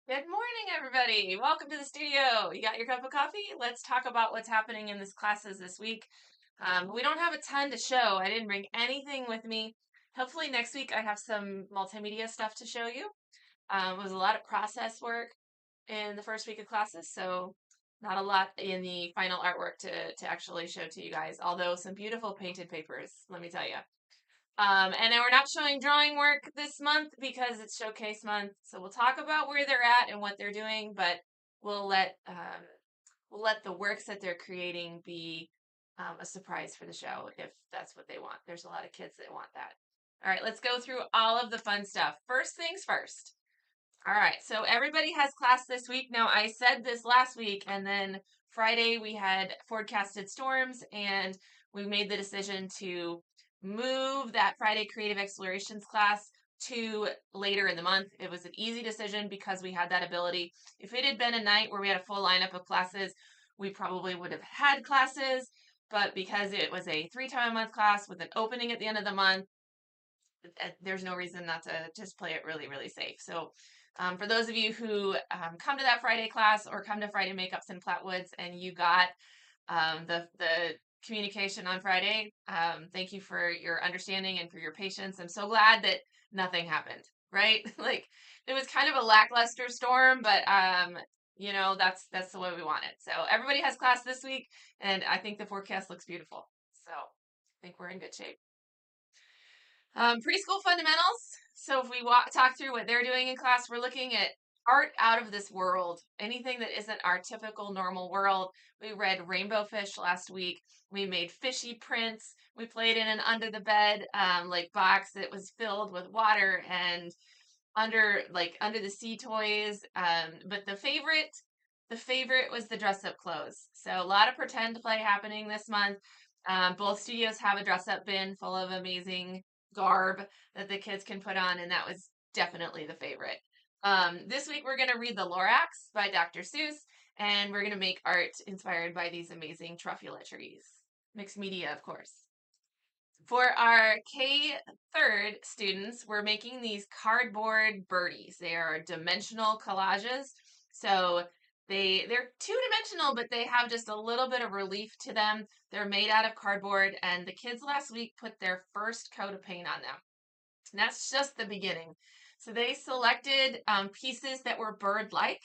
Good morning, everybody. Welcome to the studio. You got your cup of coffee? Let's talk about what's happening in this classes this week. We don't have a ton to show. I didn't bring anything with me. Hopefully next week I have some multimedia stuff to show you. It was a lot of process work in the first week of classes, so not a lot in the final artwork to actually show to you guys, although some beautiful painted papers, let me tell you. And then we're not showing drawing work this month because it's showcase month. So we'll talk about where they're at and what they're doing, but we'll let um, we'll let the works that they're creating be a surprise for the show if that's what they want. There's a lot of kids that want that. All right, let's go through all of the fun stuff. First things first. All right, so everybody has class this week. Now, I said this last week, and then Friday we had forecasted storms, and we made the decision to move that Friday Creative Explorations class to later in the month. It was an easy decision because we had that ability. If it had been a night where we had a full lineup of classes, we probably would have had classes, but because it was a 3 time a month class with an opening at the end of the month, there's no reason not to just play it really, really safe. So for those of you who come to that Friday class or come to Friday Makeups in Flatwoods and you got the communication on Friday, thank you for your understanding and for your patience. I'm so glad that nothing happened, right? Like it was kind of a lackluster storm, but that's the way we want it. So everybody has class this week, and I think the forecast looks beautiful. So I think we're in good shape. Preschool fundamentals. So if we talk through what they're doing in class, we're looking at art out of this world, anything that isn't our typical normal world. We read Rainbow Fish last week. We made fishy prints. We played in an under the bed like box that was filled with water and under the sea toys. But the favorite was the dress up clothes. So a lot of pretend play happening this month. Both studios have a dress up bin full of amazing garb that the kids can put on, and that was definitely the favorite. This week we're going to read The Lorax by Dr. Seuss, and we're going to make art inspired by these amazing truffula trees. Mixed media, of course. For our K third students, we're making these cardboard birdies. They are dimensional collages. So they're two-dimensional, but they have just a little bit of relief to them. They're made out of cardboard, and the kids last week put their first coat of paint on them. And that's just the beginning. So they selected pieces that were bird-like.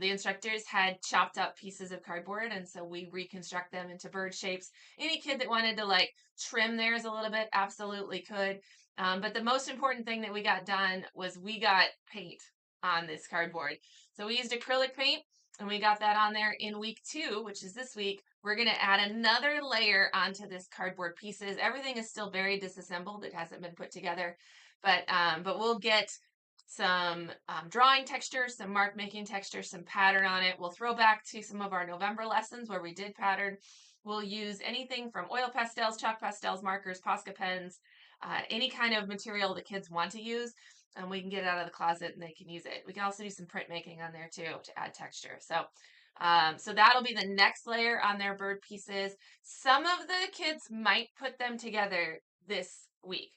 The instructors had chopped up pieces of cardboard, and so we reconstruct them into bird shapes. Any kid that wanted to like trim theirs a little bit absolutely could. But the most important thing that we got done was we got paint on this cardboard. So we used acrylic paint, and we got that on there in week 2, which is this week. We're going to add another layer onto this cardboard pieces. Everything is still very disassembled. It hasn't been put together, but we'll get some drawing texture, some mark making texture, some pattern on it. We'll throw back to some of our November lessons where we did pattern. We'll use anything from oil pastels, chalk pastels, markers, Posca pens, any kind of material the kids want to use, and we can get it out of the closet and they can use it. We can also do some printmaking on there too to add texture. So that'll be the next layer on their bird pieces. Some of the kids might put them together this week.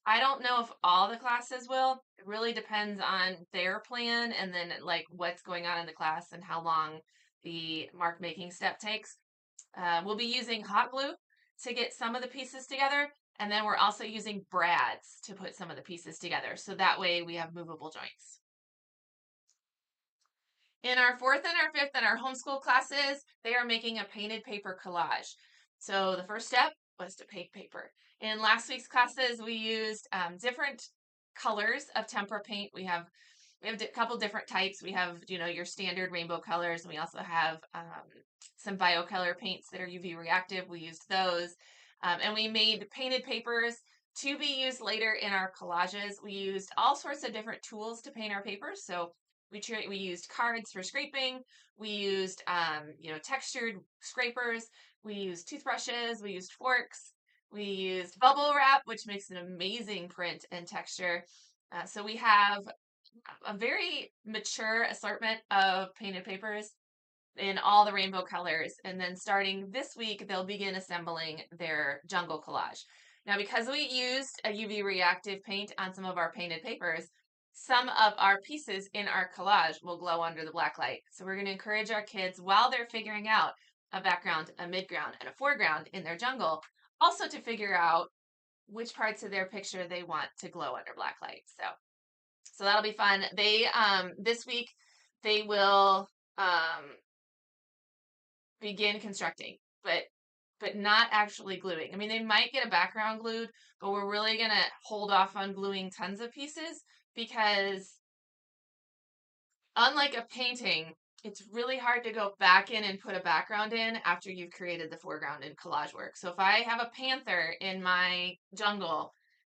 I don't know if all the classes will. It really depends on their plan and then like what's going on in the class and how long the mark making step takes. We'll be using hot glue to get some of the pieces together, and then we're also using brads to put some of the pieces together. So that way we have movable joints. In our 4th and our 5th and our homeschool classes, they are making a painted paper collage. So the first step was to paint paper. In last week's classes, we used different colors of tempera paint. We have a couple different types. We have your standard rainbow colors, and we also have some biocolor paints that are UV reactive. We used those, and we made painted papers to be used later in our collages. We used all sorts of different tools to paint our papers. So we used cards for scraping. We used textured scrapers. We used toothbrushes. We used forks. We used bubble wrap, which makes an amazing print and texture. So we have a very mature assortment of painted papers in all the rainbow colors. And then starting this week, they'll begin assembling their jungle collage. Now, because we used a UV reactive paint on some of our painted papers, some of our pieces in our collage will glow under the black light. So we're going to encourage our kids while they're figuring out a background, a midground, and a foreground in their jungle, also to figure out which parts of their picture they want to glow under black light. So that'll be fun. They this week they will begin constructing, but not actually gluing. I mean, they might get a background glued, but we're really going to hold off on gluing tons of pieces because unlike a painting, it's really hard to go back in and put a background in after you've created the foreground in collage work. So if I have a panther in my jungle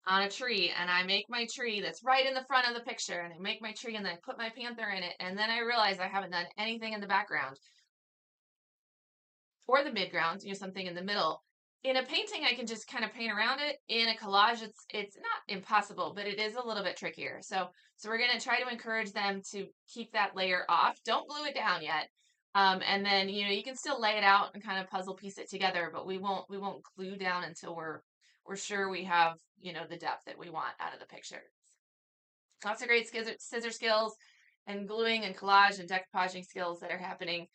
on a tree and I make my tree that's right in the front of the picture and I make my tree and then I put my panther in it and then I realize I haven't done anything in the background or the midground, something in the middle. In a painting, I can just kind of paint around it. In a collage, it's not impossible, but it is a little bit trickier. So we're going to try to encourage them to keep that layer off. Don't glue it down yet. And then you can still lay it out and kind of puzzle piece it together, but we won't glue down until we're sure we have the depth that we want out of the picture. Lots of great scissor skills and gluing and collage and decoupaging skills that are happening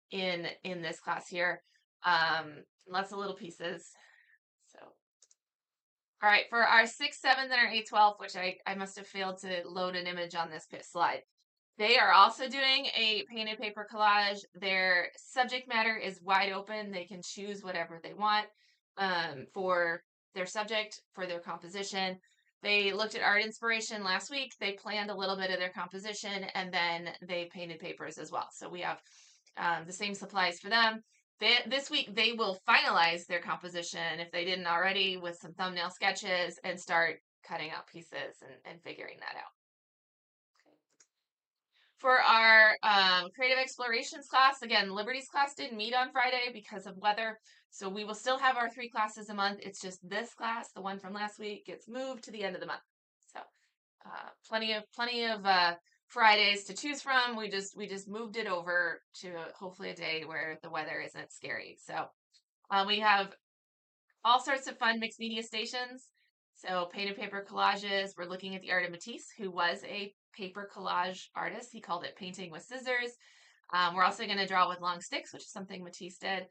in this class here. Lots of little pieces. So, all right, for our 6th, 7th, and our 8th, 12th, which I must have failed to load an image on this slide. They are also doing a painted paper collage. Their subject matter is wide open. They can choose whatever they want for their subject, for their composition. They looked at art inspiration last week. They planned a little bit of their composition, and then they painted papers as well. So we have the same supplies for them. This week, they will finalize their composition, if they didn't already, with some thumbnail sketches and start cutting out pieces and figuring that out. For our creative explorations class, again, Liberty's class didn't meet on Friday because of weather, so we will still have our 3 classes a month. It's just this class, the one from last week, gets moved to the end of the month. So plenty of Fridays to choose from. We just moved it over to hopefully a day where the weather isn't scary. So we have all sorts of fun mixed media stations. So painted paper collages. We're looking at the art of Matisse, who was a paper collage artist. He called it painting with scissors. We're also going to draw with long sticks, which is something Matisse did.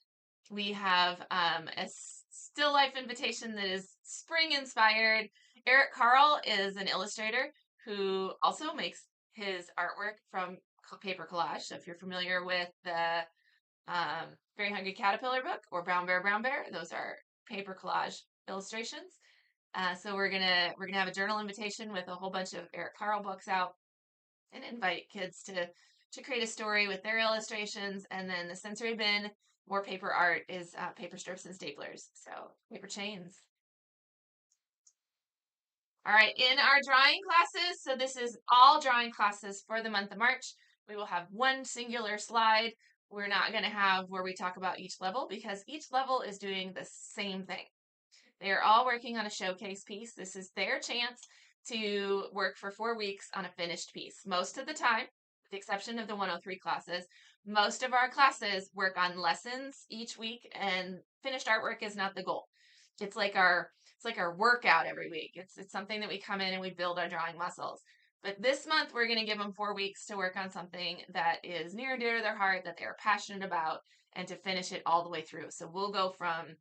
We have a still life invitation that is spring inspired. Eric Carl is an illustrator who also makes his artwork from paper collage. So if you're familiar with the Very Hungry Caterpillar book or Brown Bear, those are paper collage illustrations. So we're gonna have a journal invitation with a whole bunch of Eric Carl books out and invite kids to create a story with their illustrations. And then the sensory bin, more paper art, is paper strips and staplers. So paper chains. All right, in our drawing classes, so this is all drawing classes for the month of March. We will have one singular slide. We're not going to have where we talk about each level because each level is doing the same thing. They are all working on a showcase piece. This is their chance to work for 4 weeks on a finished piece. Most of the time, with the exception of the 103 classes, most of our classes work on lessons each week, and finished artwork is not the goal. It's like our workout every week. It's something that we come in and we build our drawing muscles. But this month, we're going to give them 4 weeks to work on something that is near and dear to their heart, that they're passionate about, and to finish it all the way through. So we'll go from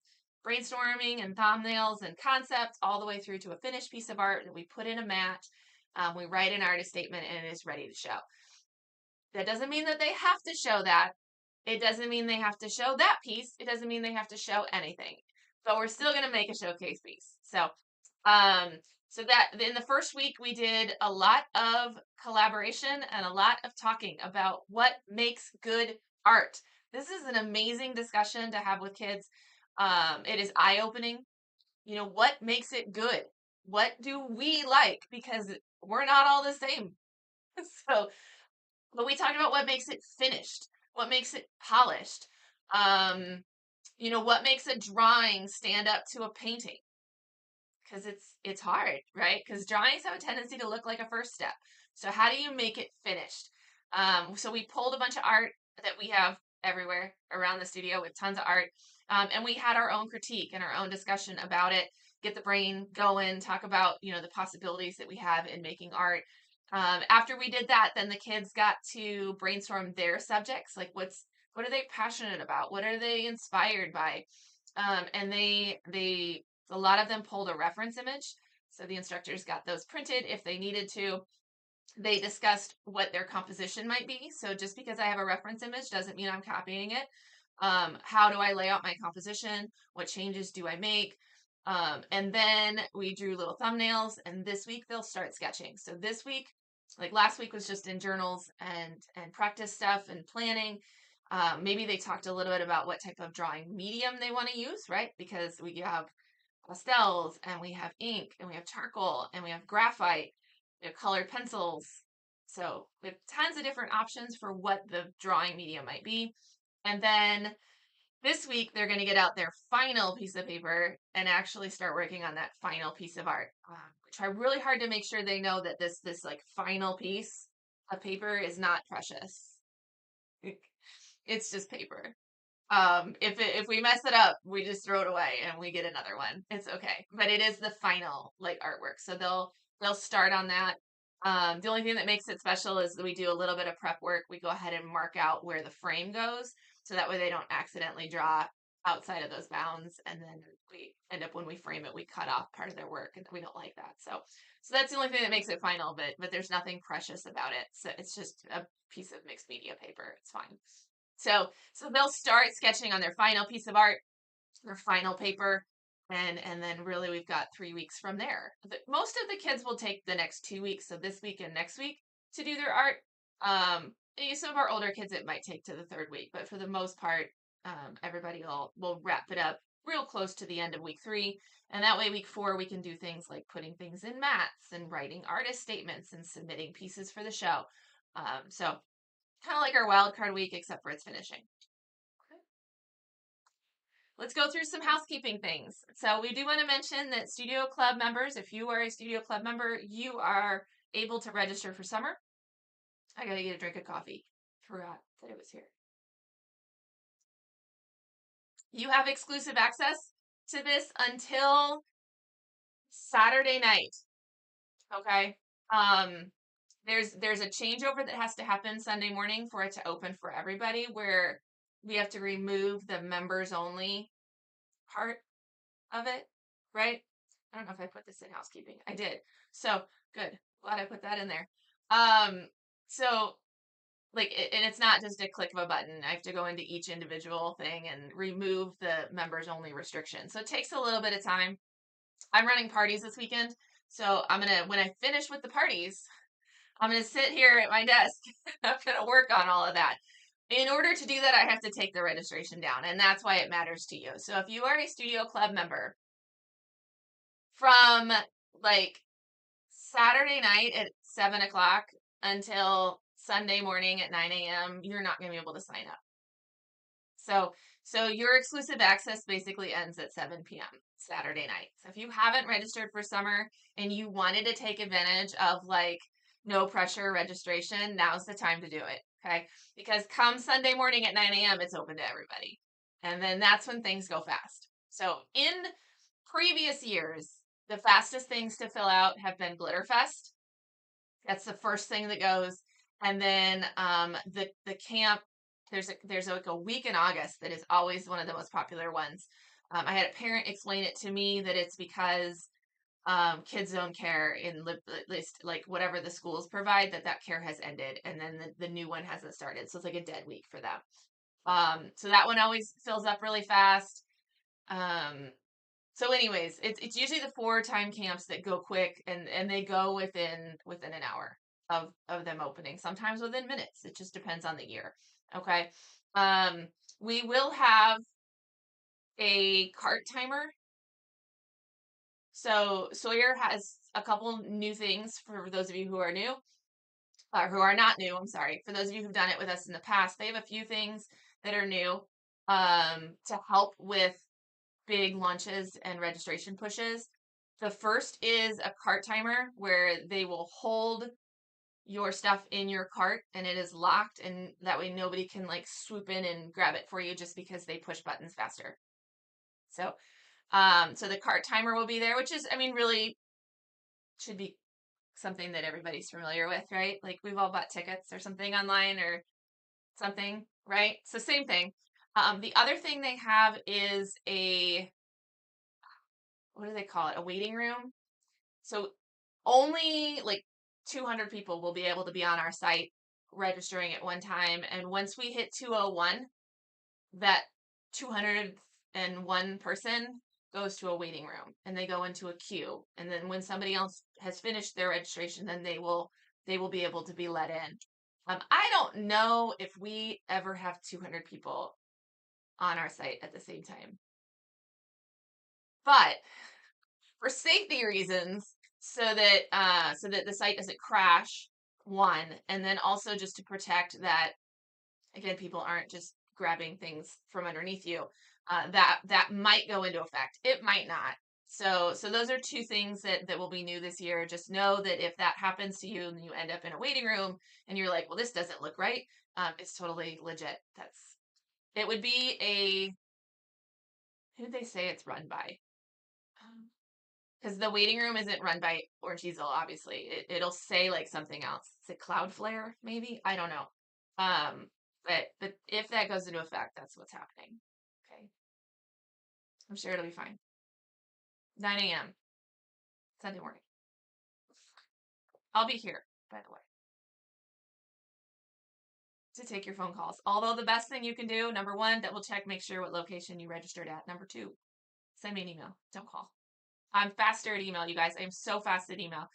brainstorming and thumbnails and concepts all the way through to a finished piece of art that we put in a mat. We write an artist statement and it is ready to show. That doesn't mean that they have to show that. It doesn't mean they have to show that piece. It doesn't mean they have to show anything. But we're still going to make a showcase piece. So that in the first week, we did a lot of collaboration and a lot of talking about what makes good art. This is an amazing discussion to have with kids. It is eye-opening. What makes it good? What do we like? Because we're not all the same. But we talked about what makes it finished, what makes it polished. What makes a drawing stand up to a painting? Because it's hard, right? Because drawings have a tendency to look like a first step. So how do you make it finished? So we pulled a bunch of art that we have everywhere around the studio with tons of art. And we had our own critique and our own discussion about it, get the brain going, talk about, the possibilities that we have in making art. After we did that, then the kids got to brainstorm their subjects, like what are they passionate about? What are they inspired by? And a lot of them pulled a reference image. So the instructors got those printed if they needed to. They discussed what their composition might be. So just because I have a reference image doesn't mean I'm copying it. How do I lay out my composition? What changes do I make? And then we drew little thumbnails, and this week they'll start sketching. So this week, like last week was just in journals and practice stuff and planning. Maybe they talked a little bit about what type of drawing medium they want to use, right? Because we have pastels and we have ink and we have charcoal and we have graphite, we have colored pencils. So we have tons of different options for what the drawing medium might be. And then this week they're going to get out their final piece of paper and actually start working on that final piece of art. Try really hard to make sure they know that this like final piece of paper is not precious. It's just paper. If we mess it up, we just throw it away and we get another one. It's okay. But it is the final like artwork. So they'll start on that. The only thing that makes it special is that we do a little bit of prep work. We go ahead and mark out where the frame goes, so that way they don't accidentally draw outside of those bounds, and then we end up when we frame it, we cut off part of their work, and we don't like that. So that's the only thing that makes it final. But there's nothing precious about it. So it's just a piece of mixed media paper. It's fine. So they'll start sketching on their final piece of art, their final paper, and then really we've got 3 weeks from there. Most of the kids will take the next 2 weeks, so this week and next week, to do their art. Some of our older kids it might take to the 3rd week, but for the most part, everybody will wrap it up real close to the end of week 3, and that way week 4 we can do things like putting things in mats and writing artist statements and submitting pieces for the show. So kind of like our wild card week, except for it's finishing. Okay. Let's go through some housekeeping things. So we do want to mention that Studio Club members, if you are a Studio Club member, you are able to register for summer. I gotta get a drink of coffee. Forgot that it was here. You have exclusive access to this until Saturday night. Okay. There's a changeover that has to happen Sunday morning for it to open for everybody, where we have to remove the members only part of it, right? I don't know if I put this in housekeeping. I did. So good. Glad I put that in there. So and it's not just a click of a button. I have to go into each individual thing and remove the members only restriction. So it takes a little bit of time. I'm running parties this weekend. So when I finish with the parties, I'm going to sit here at my desk. I'm going to work on all of that. In order to do that, I have to take the registration down, and that's why it matters to you. So if you are a Studio Club member, from like Saturday night at 7 o'clock until Sunday morning at 9 a.m., you're not going to be able to sign up. So your exclusive access basically ends at 7 p.m. Saturday night. So if you haven't registered for summer and you wanted to take advantage of like no pressure registration, now's the time to do it. Okay. Because come Sunday morning at 9 a.m., it's open to everybody. And then that's when things go fast. So in previous years, the fastest things to fill out have been Glitterfest. That's the first thing that goes. And then the camp, there's like a week in August that is always one of the most popular ones. I had a parent explain it to me that it's because kids zone care in at least like whatever the schools provide, that care has ended, and then the new one hasn't started. So it's like a dead week for them. So that one always fills up really fast. So anyways, it's usually the 4 time camps that go quick, and they go within an hour of them opening, sometimes within minutes. It just depends on the year. Okay. We will have a cart timer. So Sawyer has a couple new things for those of you who are new, or who are not new. I'm sorry. For those of you who've done it with us in the past, they have a few things that are new to help with big launches and registration pushes. The first is a cart timer where they will hold your stuff in your cart and it is locked, and that way nobody can like swoop in and grab it for you just because they push buttons faster. So the cart timer will be there, which is, I mean, really should be something that everybody's familiar with, right? Like we've all bought tickets or something online or something, right? So same thing. The other thing they have is what do they call it? A waiting room. So only like 200 people will be able to be on our site registering at one time. And once we hit 201, that 201 person goes to a waiting room and they go into a queue. And then when somebody else has finished their registration, then they will be able to be let in. I don't know if we ever have 200 people on our site at the same time. But for safety reasons, so that the site doesn't crash, one, and then also just to protect that again people aren't just grabbing things from underneath you. That might go into effect. It might not. So those are two things that will be new this year. Just know that if that happens to you and you end up in a waiting room and you're like, well, this doesn't look right, it's totally legit. It would be who did they say it's run by? Because the waiting room isn't run by Orange Easel, obviously. It'll say like something else. Is it Cloudflare, maybe? I don't know. But if that goes into effect, that's what's happening. Okay. I'm sure it'll be fine. 9 a.m. Sunday morning. I'll be here, by the way, to take your phone calls. Although the best thing you can do, number one, double check, make sure what location you registered at. Number two, send me an email. Don't call. I'm faster at email, you guys. I'm so fast at email.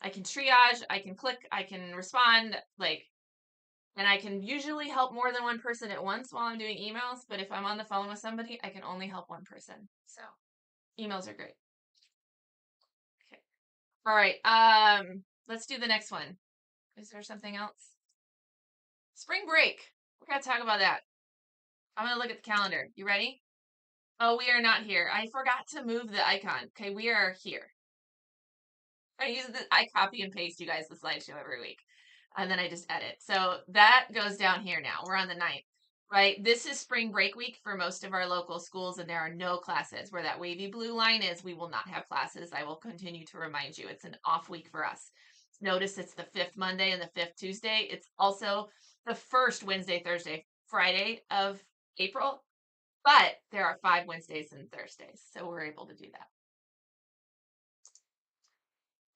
I can triage, I can click, I can respond, and I can usually help more than one person at once while I'm doing emails. But if I'm on the phone with somebody, I can only help one person. So emails are great. Okay. All right. Let's do the next one. Is there something else? Spring break. We're going to talk about that. I'm going to look at the calendar. You ready? Oh, we are not here. I forgot to move the icon. Okay, we are here. I copy and paste you guys the slideshow every week. And then I just edit. So that goes down here now. We're on the 9th, right? This is spring break week for most of our local schools, and there are no classes. Where that wavy blue line is, we will not have classes. I will continue to remind you. It's an off week for us. Notice it's the 5th Monday and the 5th Tuesday. It's also the first Wednesday, Thursday, Friday of April, but there are 5 Wednesdays and Thursdays, so we're able to do that.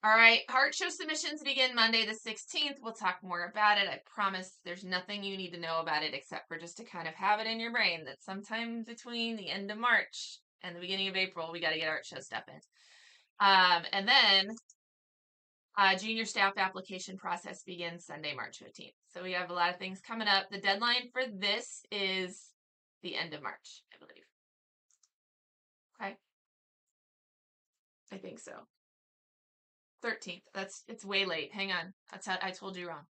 All right, Heart Show submissions begin Monday the 16th. We'll talk more about it. I promise there's nothing you need to know about it except for just to kind of have it in your brain that sometime between the end of March and the beginning of April, we got to get Art Show stuff in. And then junior staff application process begins Sunday, March 15th. So we have a lot of things coming up. The deadline for this is the end of March, I believe. Okay. I think so. 13th. It's way late. Hang on. That's how I told you wrong.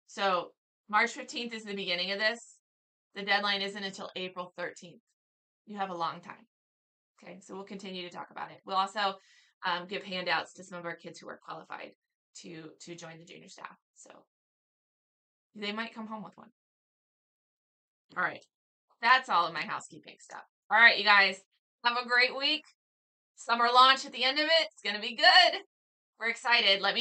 So March 15th is the beginning of this. The deadline isn't until April 13th. You have a long time. Okay, so we'll continue to talk about it. We'll also give handouts to some of our kids who are qualified to join the junior staff. So they might come home with one. All right. That's all of my housekeeping stuff. All right, you guys. Have a great week. Summer launch at the end of it. It's going to be good. We're excited. Let me know.